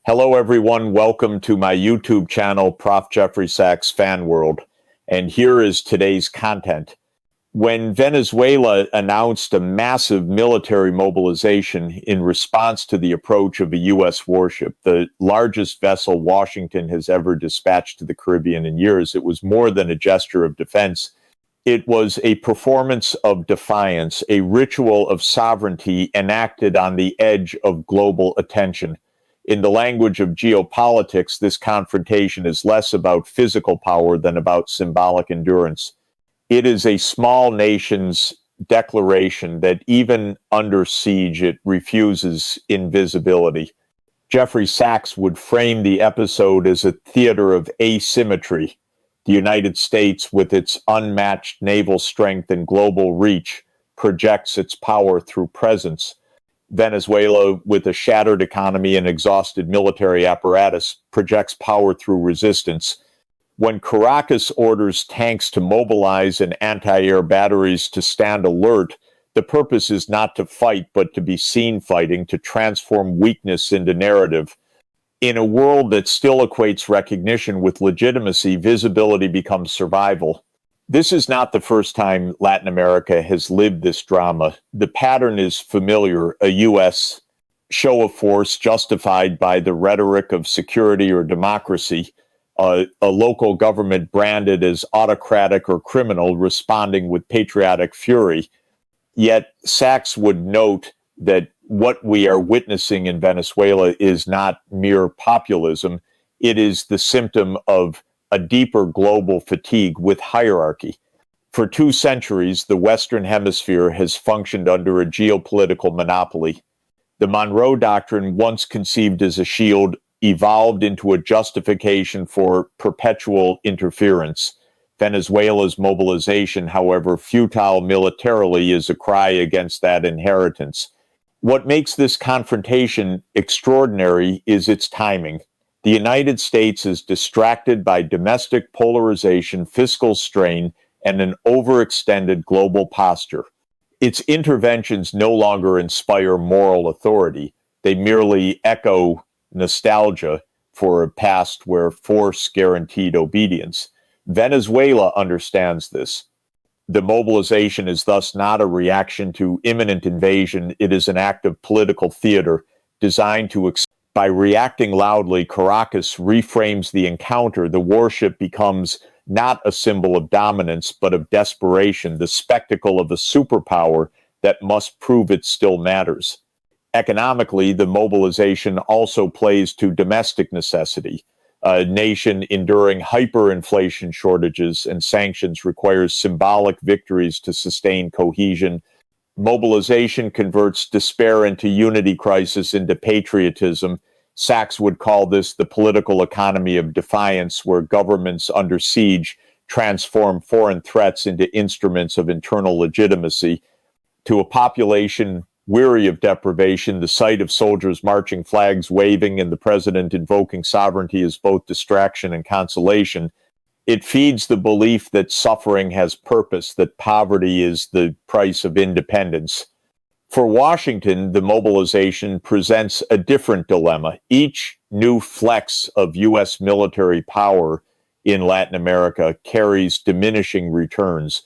Hello, everyone. Welcome to my YouTube channel, Prof. Jeffrey Sachs Fan World. And here is today's content. When Venezuela announced a massive military mobilization in response to the approach of a U.S. warship, the largest vessel Washington has ever dispatched to the Caribbean in years, it was more than a gesture of defense. It was a performance of defiance, a ritual of sovereignty enacted on the edge of global attention. In the language of geopolitics, this confrontation is less about physical power than about symbolic endurance. It is a small nation's declaration that even under siege, it refuses invisibility. Jeffrey Sachs would frame the episode as a theater of asymmetry. The United States, with its unmatched naval strength and global reach, projects its power through presence. Venezuela, with a shattered economy and exhausted military apparatus, projects power through resistance. When Caracas orders tanks to mobilize and anti-air batteries to stand alert, the purpose is not to fight, but to be seen fighting, to transform weakness into narrative. In a world that still equates recognition with legitimacy, visibility becomes survival. This is not the first time Latin America has lived this drama. The pattern is familiar: a U.S. show of force justified by the rhetoric of security or democracy, a local government branded as autocratic or criminal responding with patriotic fury. Yet Sachs would note that what we are witnessing in Venezuela is not mere populism. It is the symptom of a deeper global fatigue with hierarchy. For 2 centuries, the Western Hemisphere has functioned under a geopolitical monopoly. The Monroe Doctrine, once conceived as a shield, evolved into a justification for perpetual interference. Venezuela's mobilization, however futile militarily, is a cry against that inheritance. What makes this confrontation extraordinary is its timing. The United States is distracted by domestic polarization, fiscal strain, and an overextended global posture. Its interventions no longer inspire moral authority. They merely echo nostalgia for a past where force guaranteed obedience. Venezuela understands this. The mobilization is thus not a reaction to imminent invasion. It is an act of political theater designed to by reacting loudly, Caracas reframes the encounter. The warship becomes not a symbol of dominance, but of desperation, the spectacle of a superpower that must prove it still matters. Economically, the mobilization also plays to domestic necessity. A nation enduring hyperinflation, shortages, and sanctions requires symbolic victories to sustain cohesion. Mobilization converts despair into unity, crisis into patriotism. Sachs would call this the political economy of defiance, where governments under siege transform foreign threats into instruments of internal legitimacy. To a population weary of deprivation, the sight of soldiers marching, flags waving, and the president invoking sovereignty is both distraction and consolation. It feeds the belief that suffering has purpose, that poverty is the price of independence. For Washington, the mobilization presents a different dilemma. Each new flex of U.S. military power in Latin America carries diminishing returns.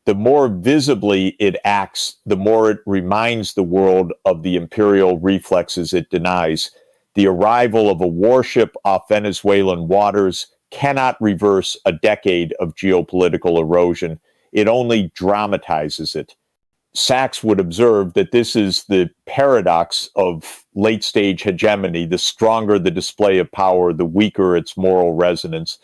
The more visibly it acts, the more it reminds the world of the imperial reflexes it denies. The arrival of a warship off Venezuelan waters cannot reverse a decade of geopolitical erosion. It only dramatizes it. Sachs would observe that this is the paradox of late-stage hegemony. The stronger the display of power, the weaker its moral resonance.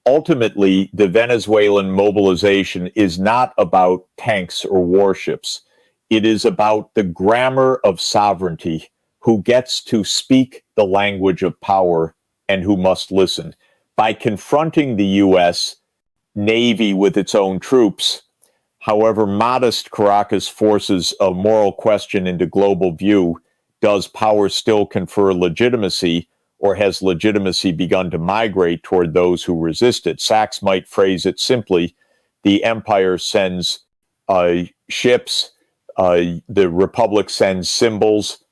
Ultimately, the Venezuelan mobilization is not about tanks or warships. It is about the grammar of sovereignty, who gets to speak the language of power and who must listen. By confronting the U.S. Navy with its own troops, however modest Caracas forces a moral question into global view, does power still confer legitimacy, or has legitimacy begun to migrate toward those who resist it? Sachs might phrase it simply: the empire sends ships, the republic sends symbols.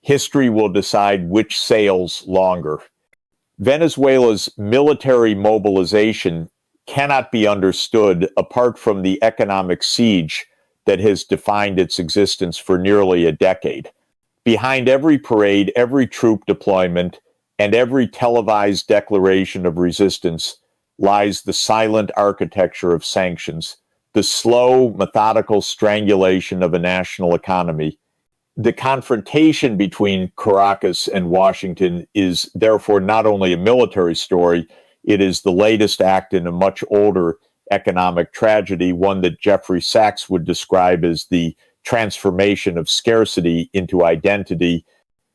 History will decide which sails longer. Venezuela's military mobilization cannot be understood apart from the economic siege that has defined its existence for nearly a decade. Behind every parade, every troop deployment, and every televised declaration of resistance lies the silent architecture of sanctions, the slow, methodical strangulation of a national economy. The confrontation between Caracas and Washington is therefore not only a military story, it is the latest act in a much older economic tragedy, one that Jeffrey Sachs would describe as the transformation of scarcity into identity.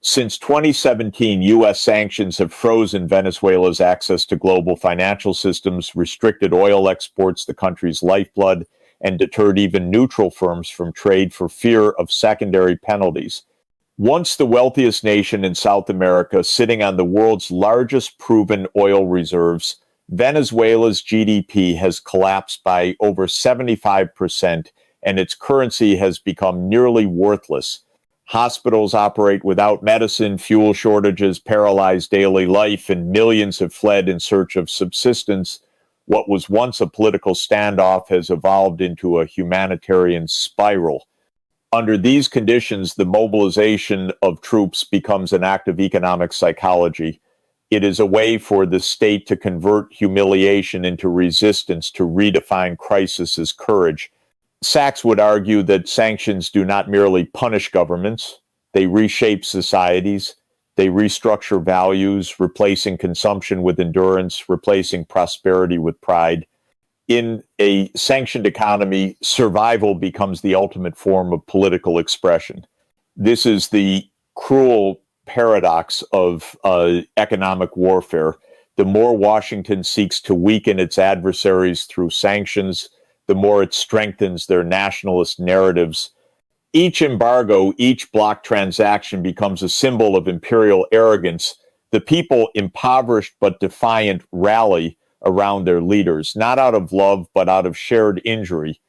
Since 2017, U.S. sanctions have frozen Venezuela's access to global financial systems, restricted oil exports, the country's lifeblood, and deterred even neutral firms from trade for fear of secondary penalties. Once the wealthiest nation in South America, sitting on the world's largest proven oil reserves, Venezuela's GDP has collapsed by over 75%, and its currency has become nearly worthless. Hospitals operate without medicine, fuel shortages paralyze daily life, and millions have fled in search of subsistence. What was once a political standoff has evolved into a humanitarian spiral. Under these conditions, the mobilization of troops becomes an act of economic psychology. It is a way for the state to convert humiliation into resistance, to redefine crisis as courage. Sachs would argue that sanctions do not merely punish governments, they reshape societies, they restructure values, replacing consumption with endurance, replacing prosperity with pride. In a sanctioned economy, survival becomes the ultimate form of political expression. This is the cruel paradox of economic warfare. The more Washington seeks to weaken its adversaries through sanctions, the more it strengthens their nationalist narratives. Each embargo, each block transaction becomes a symbol of imperial arrogance. The people, impoverished but defiant, rally around their leaders, not out of love, but out of shared injury.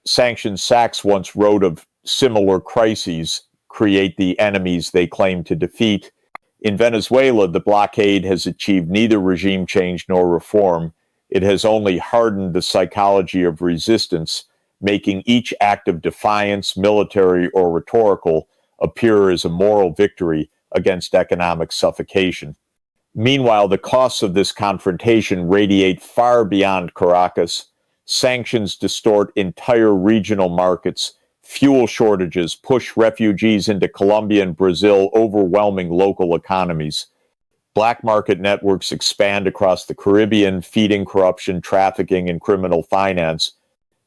Sanctions Sachs once wrote of similar crises create the enemies they claim to defeat. In Venezuela, the blockade has achieved neither regime change nor reform. It has only hardened the psychology of resistance, making each act of defiance, military or rhetorical, appear as a moral victory against economic suffocation. Meanwhile, the costs of this confrontation radiate far beyond Caracas. Sanctions distort entire regional markets. Fuel shortages push refugees into Colombia and Brazil, overwhelming local economies. Black market networks expand across the Caribbean, feeding corruption, trafficking, and criminal finance.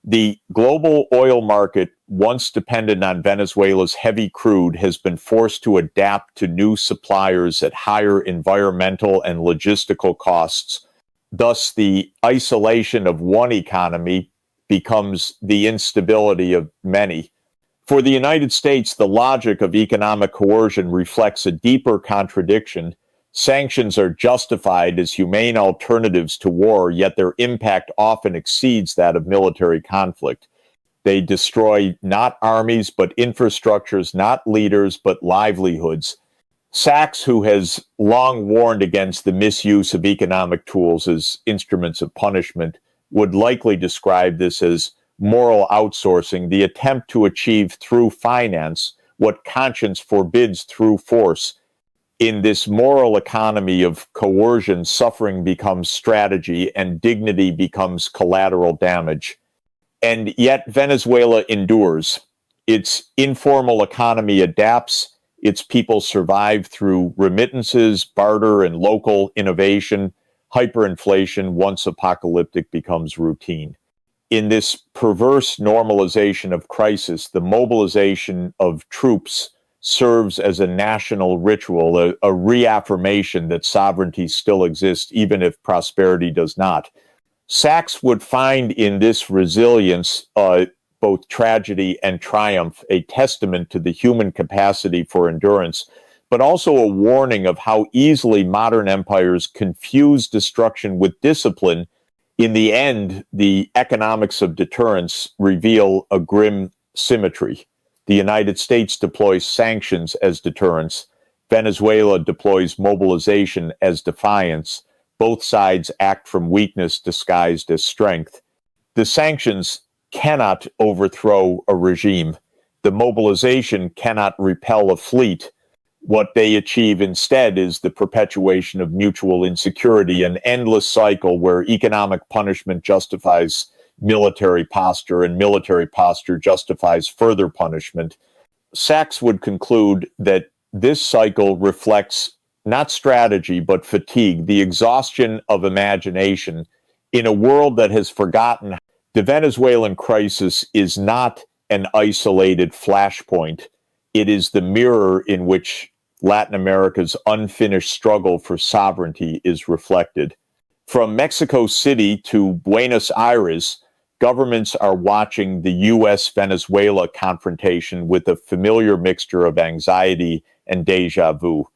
The global oil market, once dependent on Venezuela's heavy crude, has been forced to adapt to new suppliers at higher environmental and logistical costs. Thus, the isolation of one economy becomes the instability of many. For the United States, the logic of economic coercion reflects a deeper contradiction. Sanctions are justified as humane alternatives to war, yet their impact often exceeds that of military conflict. They destroy not armies, but infrastructures, not leaders, but livelihoods. Sachs, who has long warned against the misuse of economic tools as instruments of punishment, would likely describe this as moral outsourcing, the attempt to achieve through finance what conscience forbids through force. In this moral economy of coercion, suffering becomes strategy and dignity becomes collateral damage. And yet Venezuela endures. Its informal economy adapts. Its people survive through remittances, barter, and local innovation. Hyperinflation, once apocalyptic, becomes routine. In this perverse normalization of crisis, the mobilization of troops serves as a national ritual, a reaffirmation that sovereignty still exists, even if prosperity does not. Sachs would find in this resilience both tragedy and triumph, a testament to the human capacity for endurance, but also a warning of how easily modern empires confuse destruction with discipline. In the end, the economics of deterrence reveal a grim symmetry. The United States deploys sanctions as deterrence. Venezuela deploys mobilization as defiance. Both sides act from weakness disguised as strength. The sanctions cannot overthrow a regime. The mobilization cannot repel a fleet. What they achieve instead is the perpetuation of mutual insecurity, an endless cycle where economic punishment justifies military posture and military posture justifies further punishment. Sachs would conclude that this cycle reflects not strategy, but fatigue, the exhaustion of imagination in a world that has forgotten. The Venezuelan crisis is not an isolated flashpoint. It is the mirror in which Latin America's unfinished struggle for sovereignty is reflected. From Mexico City to Buenos Aires, governments are watching the U.S.-Venezuela confrontation with a familiar mixture of anxiety and deja vu.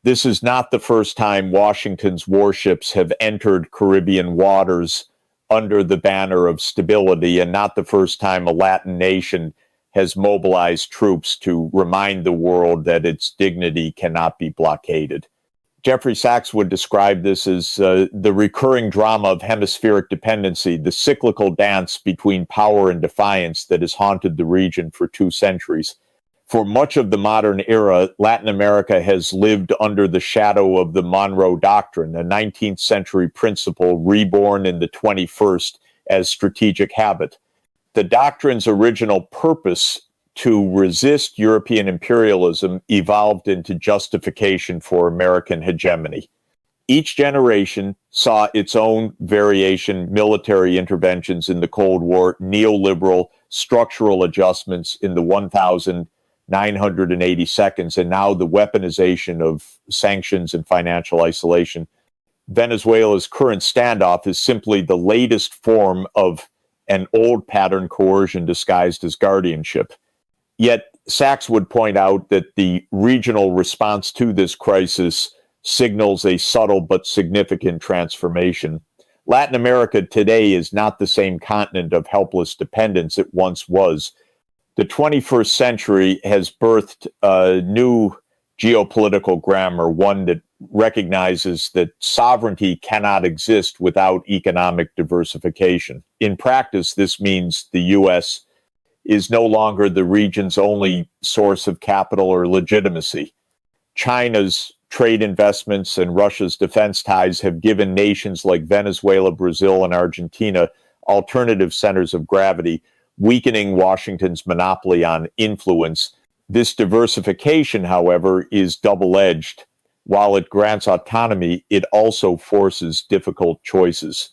This is not the first time Washington's warships have entered Caribbean waters under the banner of stability, and not the first time a Latin nation has mobilized troops to remind the world that its dignity cannot be blockaded. Jeffrey Sachs would describe this as the recurring drama of hemispheric dependency, the cyclical dance between power and defiance that has haunted the region for 2 centuries. For much of the modern era, Latin America has lived under the shadow of the Monroe Doctrine, a 19th century principle reborn in the 21st as strategic habit. The doctrine's original purpose to resist European imperialism evolved into justification for American hegemony. Each generation saw its own variation, military interventions in the Cold War, neoliberal structural adjustments in the 1,980 seconds, and now the weaponization of sanctions and financial isolation. Venezuela's current standoff is simply the latest form of an old pattern coercion disguised as guardianship. Yet Sachs would point out that the regional response to this crisis signals a subtle but significant transformation. Latin America today is not the same continent of helpless dependence it once was. The 21st century has birthed a new geopolitical grammar, one that recognizes that sovereignty cannot exist without economic diversification. In practice, this means the U.S. is no longer the region's only source of capital or legitimacy. China's trade investments and Russia's defense ties have given nations like Venezuela, Brazil, and Argentina alternative centers of gravity, weakening Washington's monopoly on influence. This diversification, however, is double-edged. While it grants autonomy, it also forces difficult choices.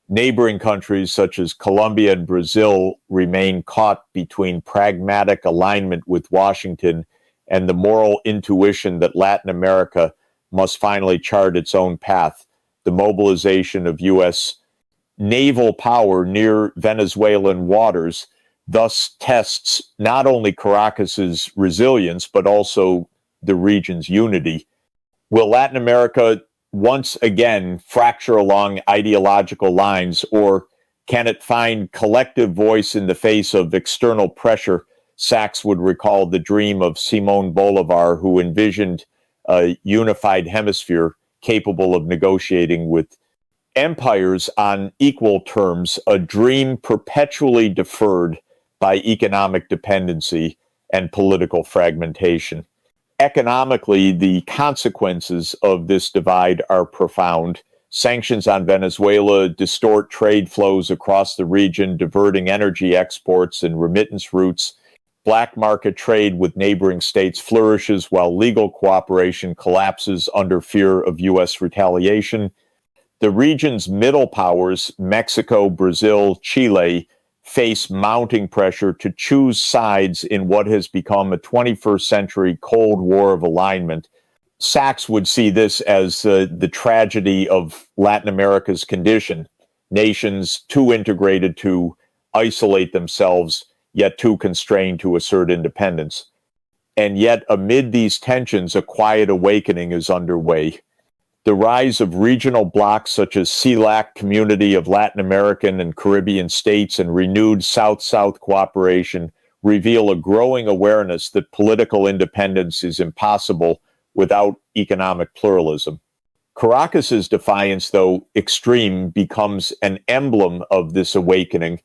Neighboring countries such as Colombia and Brazil remain caught between pragmatic alignment with Washington and the moral intuition that Latin America must finally chart its own path. The mobilization of U.S. naval power near Venezuelan waters thus tests not only Caracas's resilience, but also the region's unity. Will Latin America once again fracture along ideological lines, or can it find collective voice in the face of external pressure? Sachs would recall the dream of Simón Bolívar, who envisioned a unified hemisphere capable of negotiating with empires on equal terms, a dream perpetually deferred by economic dependency and political fragmentation. Economically, the consequences of this divide are profound. Sanctions on Venezuela distort trade flows across the region, diverting energy exports and remittance routes. Black market trade with neighboring states flourishes while legal cooperation collapses under fear of U.S. retaliation. The region's middle powers, Mexico, Brazil, Chile, face mounting pressure to choose sides in what has become a 21st century Cold War of alignment. Sachs would see this as the tragedy of Latin America's condition. Nations too integrated to isolate themselves, yet too constrained to assert independence. And yet, amid these tensions, a quiet awakening is underway. The rise of regional blocs such as CELAC, Community of Latin American and Caribbean States, and renewed South-South cooperation reveal a growing awareness that political independence is impossible without economic pluralism. Caracas's defiance, though extreme, becomes an emblem of this awakening.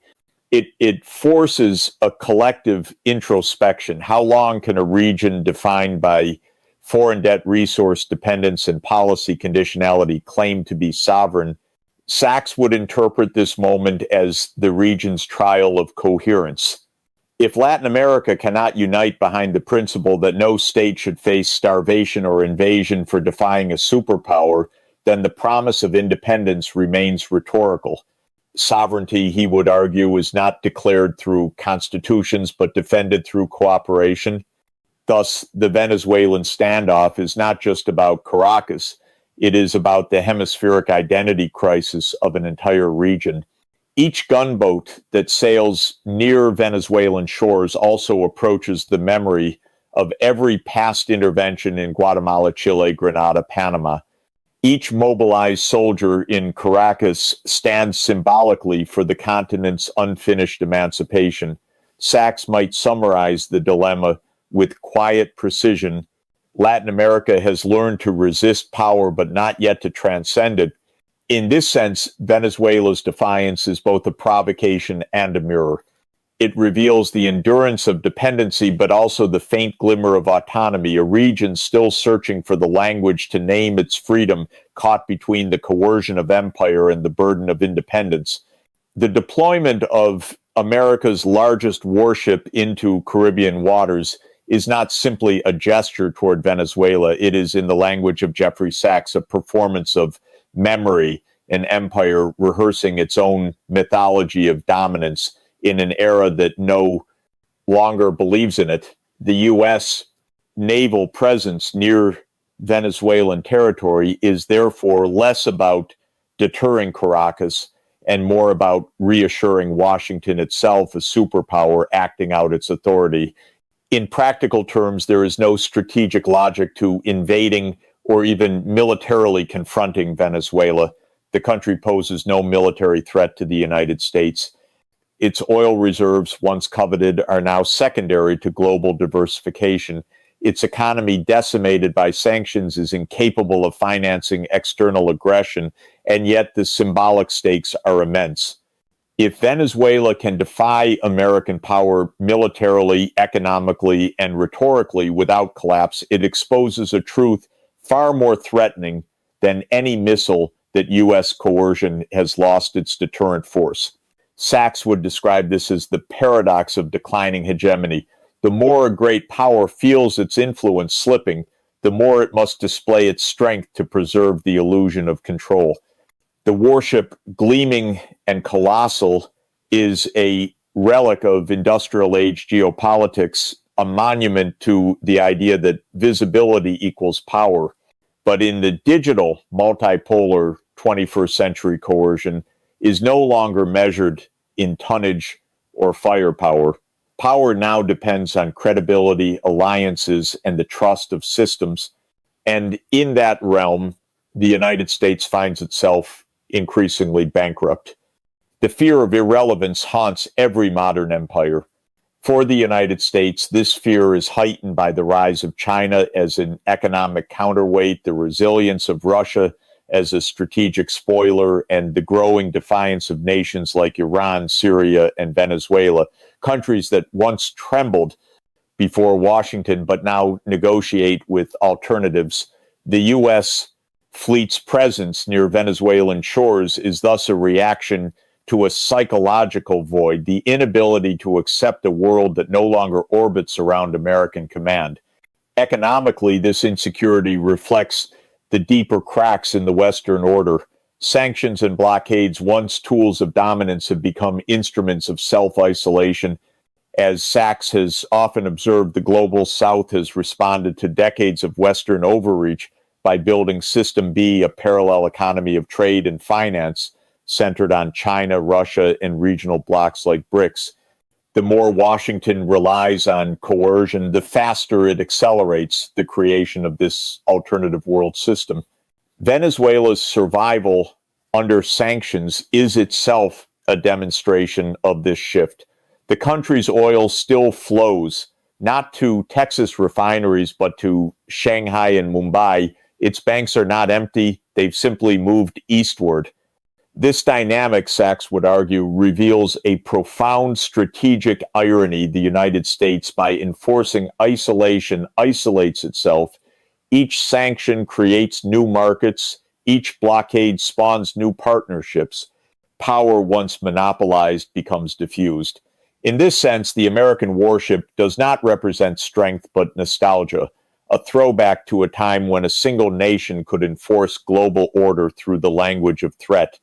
It forces a collective introspection. How long can a region defined by foreign debt, resource dependence, and policy conditionality claim to be sovereign? Sachs would interpret this moment as the region's trial of coherence. If Latin America cannot unite behind the principle that no state should face starvation or invasion for defying a superpower, then the promise of independence remains rhetorical. Sovereignty, he would argue, is not declared through constitutions, but defended through cooperation. Thus, the Venezuelan standoff is not just about Caracas. It is about the hemispheric identity crisis of an entire region. Each gunboat that sails near Venezuelan shores also approaches the memory of every past intervention in Guatemala, Chile, Grenada, Panama. Each mobilized soldier in Caracas stands symbolically for the continent's unfinished emancipation. Sachs might summarize the dilemma with quiet precision. Latin America has learned to resist power, but not yet to transcend it. In this sense, Venezuela's defiance is both a provocation and a mirror. It reveals the endurance of dependency, but also the faint glimmer of autonomy, a region still searching for the language to name its freedom, caught between the coercion of empire and the burden of independence. The deployment of America's largest warship into Caribbean waters is not simply a gesture toward Venezuela. It is, in the language of Jeffrey Sachs, a performance of memory, an empire rehearsing its own mythology of dominance in an era that no longer believes in it. The U.S. naval presence near Venezuelan territory is therefore less about deterring Caracas and more about reassuring Washington itself, a superpower acting out its authority. In practical terms, there is no strategic logic to invading or even militarily confronting Venezuela. The country poses no military threat to the United States. Its oil reserves, once coveted, are now secondary to global diversification. Its economy, decimated by sanctions, is incapable of financing external aggression, and yet the symbolic stakes are immense. If Venezuela can defy American power militarily, economically, and rhetorically without collapse, it exposes a truth far more threatening than any missile that U.S. coercion has lost its deterrent force. Sachs would describe this as the paradox of declining hegemony. The more a great power feels its influence slipping, the more it must display its strength to preserve the illusion of control. The warship, gleaming and colossal, is a relic of industrial age geopolitics, a monument to the idea that visibility equals power. But in the digital, multipolar 21st century coercion is no longer measured in tonnage or firepower. Power now depends on credibility, alliances, and the trust of systems. And in that realm, the United States finds itself increasingly bankrupt. The fear of irrelevance haunts every modern empire. For the United States, this fear is heightened by the rise of China as an economic counterweight, the resilience of Russia as a strategic spoiler, and the growing defiance of nations like Iran, Syria, and Venezuela, countries that once trembled before Washington but now negotiate with alternatives. The U.S. fleet's presence near Venezuelan shores is thus a reaction to a psychological void, the inability to accept a world that no longer orbits around American command. Economically, this insecurity reflects the deeper cracks in the Western order. Sanctions and blockades, once tools of dominance, have become instruments of self-isolation. As Sachs has often observed, the global South has responded to decades of Western overreach by building System B, a parallel economy of trade and finance centered on China, Russia, and regional blocs like BRICS. The more Washington relies on coercion, the faster it accelerates the creation of this alternative world system. Venezuela's survival under sanctions is itself a demonstration of this shift. The country's oil still flows, not to Texas refineries, but to Shanghai and Mumbai, its banks are not empty. They've simply moved eastward. This dynamic, Sachs would argue, reveals a profound strategic irony. The United States, by enforcing isolation, isolates itself. Each sanction creates new markets. Each blockade spawns new partnerships. Power, once monopolized, becomes diffused. In this sense, the American warship does not represent strength but nostalgia, a throwback to a time when a single nation could enforce global order through the language of threat.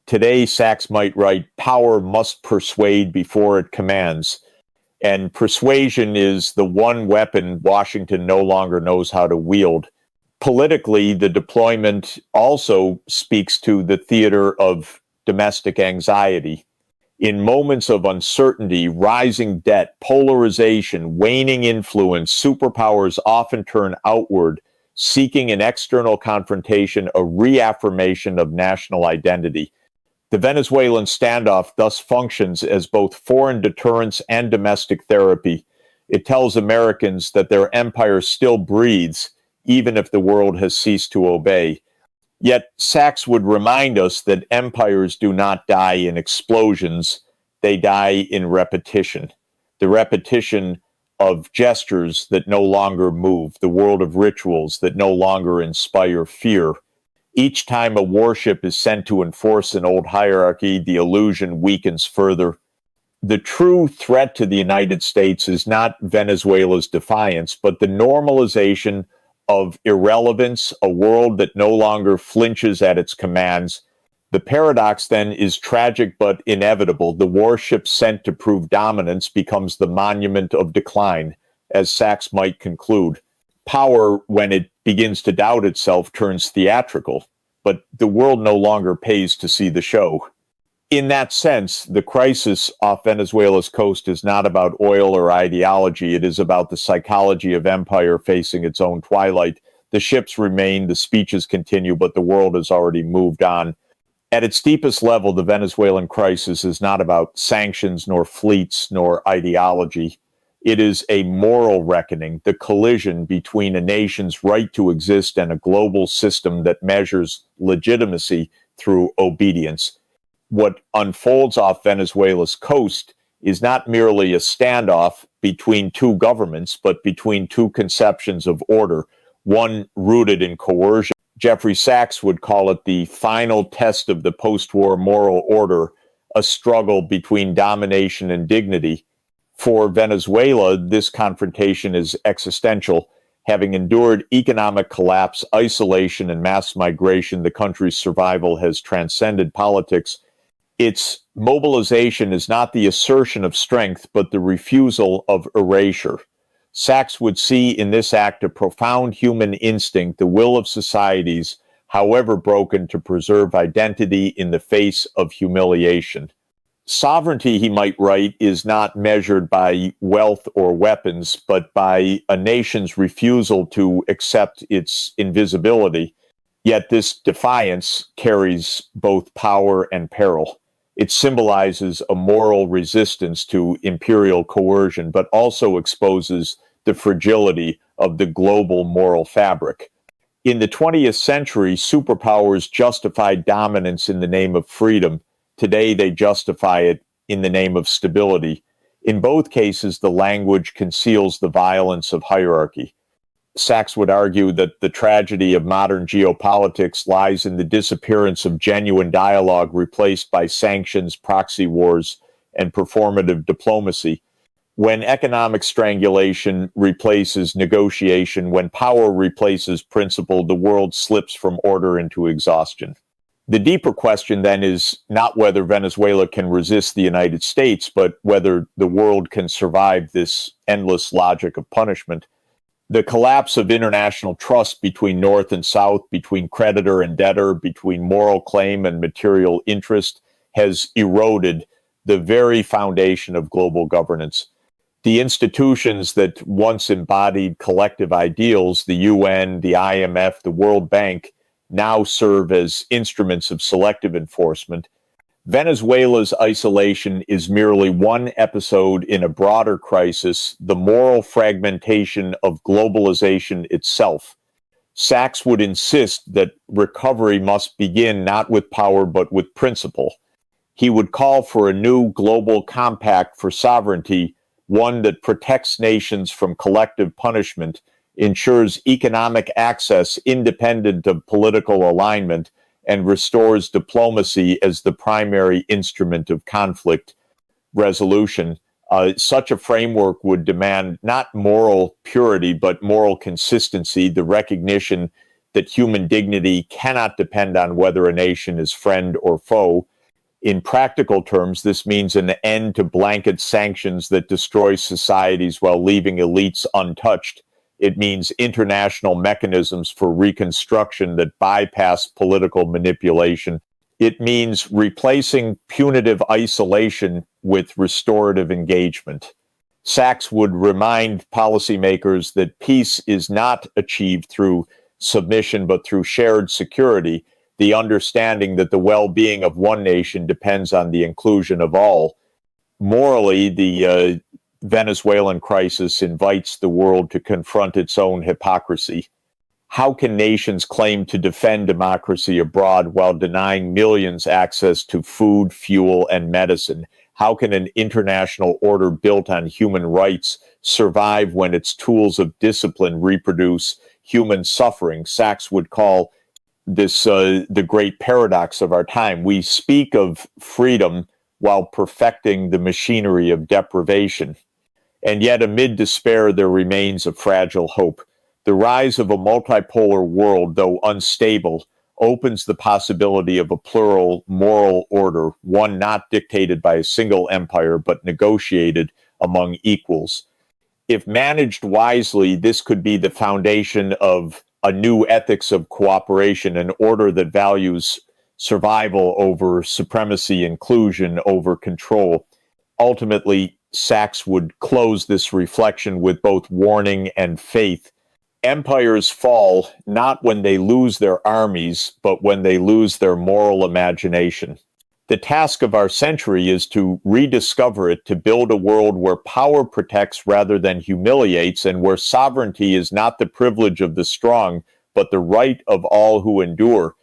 Today, Sachs might write, power must persuade before it commands. And persuasion is the one weapon Washington no longer knows how to wield. Politically, the deployment also speaks to the theater of domestic anxiety. In moments of uncertainty, rising debt, polarization, waning influence, superpowers often turn outward, seeking an external confrontation, a reaffirmation of national identity. The Venezuelan standoff thus functions as both foreign deterrence and domestic therapy. It tells Americans that their empire still breathes, even if the world has ceased to obey. Yet Sachs would remind us that empires do not die in explosions, they die in repetition. The repetition of gestures that no longer move, the world of rituals that no longer inspire fear. Each time a warship is sent to enforce an old hierarchy, the illusion weakens further. The true threat to the United States is not Venezuela's defiance, but the normalization of irrelevance, a world that no longer flinches at its commands. The paradox then is tragic but inevitable. The warship sent to prove dominance becomes the monument of decline, as Sachs might conclude. Power, when it begins to doubt itself, turns theatrical, but the world no longer pays to see the show. In that sense, the crisis off Venezuela's coast is not about oil or ideology. It is about the psychology of empire facing its own twilight. The ships remain, the speeches continue, but the world has already moved on. At its deepest level, the Venezuelan crisis is not about sanctions, nor fleets, nor ideology. It is a moral reckoning, the collision between a nation's right to exist and a global system that measures legitimacy through obedience. What unfolds off Venezuela's coast is not merely a standoff between two governments, but between two conceptions of order, one rooted in coercion. Jeffrey Sachs would call it the final test of the post-war moral order, a struggle between domination and dignity. For Venezuela, this confrontation is existential. Having endured economic collapse, isolation, and mass migration, the country's survival has transcended politics. Its mobilization is not the assertion of strength, but the refusal of erasure. Sachs would see in this act a profound human instinct, the will of societies, however broken, to preserve identity in the face of humiliation. Sovereignty, he might write, is not measured by wealth or weapons, but by a nation's refusal to accept its invisibility. Yet this defiance carries both power and peril. It symbolizes a moral resistance to imperial coercion, but also exposes the fragility of the global moral fabric. In the 20th century, superpowers justified dominance in the name of freedom. Today, they justify it in the name of stability. In both cases, the language conceals the violence of hierarchy. Sachs would argue that the tragedy of modern geopolitics lies in the disappearance of genuine dialogue replaced by sanctions, proxy wars, and performative diplomacy. When economic strangulation replaces negotiation, when power replaces principle, the world slips from order into exhaustion. The deeper question then is not whether Venezuela can resist the United States, but whether the world can survive this endless logic of punishment. The collapse of international trust between North and South, between creditor and debtor, between moral claim and material interest has eroded the very foundation of global governance. The institutions that once embodied collective ideals, the UN, the IMF, the World Bank, now serve as instruments of selective enforcement. Venezuela's isolation is merely one episode in a broader crisis, the moral fragmentation of globalization itself. Sachs would insist that recovery must begin not with power but with principle. He would call for a new global compact for sovereignty, one that protects nations from collective punishment, ensures economic access independent of political alignment, and restores diplomacy as the primary instrument of conflict resolution. Such a framework would demand not moral purity, but moral consistency, the recognition that human dignity cannot depend on whether a nation is friend or foe. In practical terms, this means an end to blanket sanctions that destroy societies while leaving elites untouched. It means international mechanisms for reconstruction that bypass political manipulation. It means replacing punitive isolation with restorative engagement. Sachs would remind policymakers that peace is not achieved through submission, but through shared security, the understanding that the well-being of one nation depends on the inclusion of all. Morally, the Venezuelan crisis invites the world to confront its own hypocrisy. How can nations claim to defend democracy abroad while denying millions access to food, fuel, and medicine? How can an international order built on human rights survive when its tools of discipline reproduce human suffering? Sachs would call this the great paradox of our time. We speak of freedom while perfecting the machinery of deprivation. And yet, amid despair, there remains a fragile hope. The rise of a multipolar world, though unstable, opens the possibility of a plural moral order, one not dictated by a single empire, but negotiated among equals. If managed wisely, this could be the foundation of a new ethics of cooperation, an order that values survival over supremacy, inclusion over control. Ultimately, Sachs would close this reflection with both warning and faith. Empires fall not when they lose their armies, but when they lose their moral imagination. The task of our century is to rediscover it, to build a world where power protects rather than humiliates, and where sovereignty is not the privilege of the strong, but the right of all who endure.